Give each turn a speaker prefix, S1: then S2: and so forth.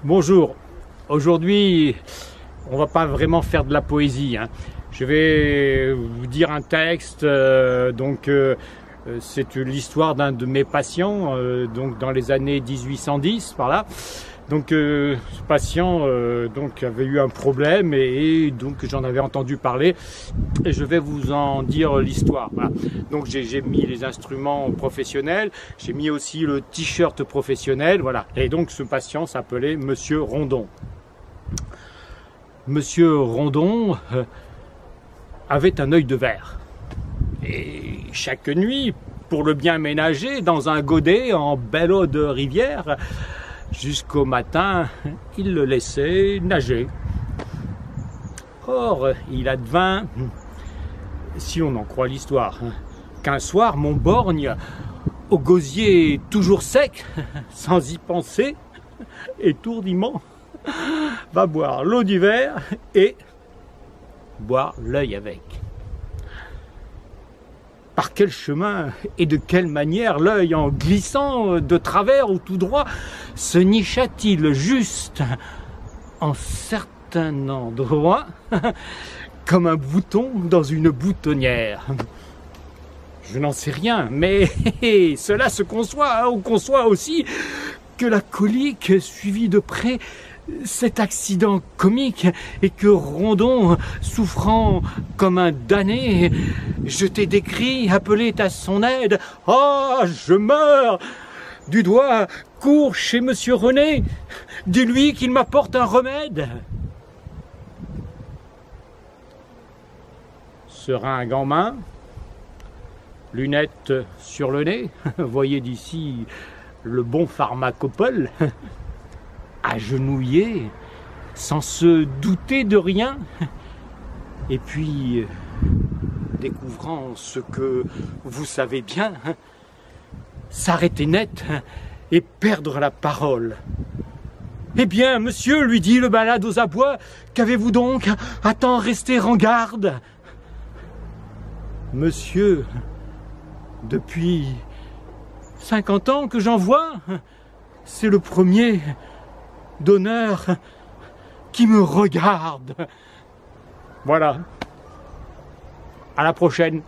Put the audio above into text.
S1: Bonjour, aujourd'hui on va pas vraiment faire de la poésie, hein. Je vais vous dire un texte, c'est l'histoire d'un de mes patients, donc dans les années 1810 par là. Donc ce patient avait eu un problème et donc j'en avais entendu parler et je vais vous en dire l'histoire. Voilà. Donc j'ai mis les instruments professionnels, j'ai mis aussi le t-shirt professionnel, voilà. Et donc ce patient s'appelait Monsieur Rondon. Monsieur Rondon avait un œil de verre. Et chaque nuit, pour le bien ménager, dans un godet en belle eau de rivière, jusqu'au matin, il le laissait nager. Or, il advint, si on en croit l'histoire, qu'un soir, mon borgne, au gosier toujours sec, sans y penser, étourdiment, va boire l'eau du verre et boire l'œil avec. Par quel chemin et de quelle manière l'œil, en glissant de travers ou tout droit, se nicha-t-il juste en certain endroit, comme un bouton dans une boutonnière? Je n'en sais rien, mais cela se conçoit. On conçoit aussi que la colique suivit de près cet accident comique et que Rondon, souffrant comme un damné, jeté des cris, appelait à son aide. « Ah, je meurs ! Du doigt, cours chez Monsieur René, dis-lui qu'il m'apporte un remède. » Seringue en main, lunettes sur le nez, voyez d'ici le bon pharmacopole, agenouillé, sans se douter de rien, et puis, découvrant ce que vous savez bien, s'arrêter net et perdre la parole. « Eh bien, monsieur, lui dit le malade aux abois, qu'avez-vous donc à tant rester en garde ?»« Monsieur, depuis 50 ans que j'en vois, c'est le premier d'honneur qui me regarde. » Voilà. À la prochaine.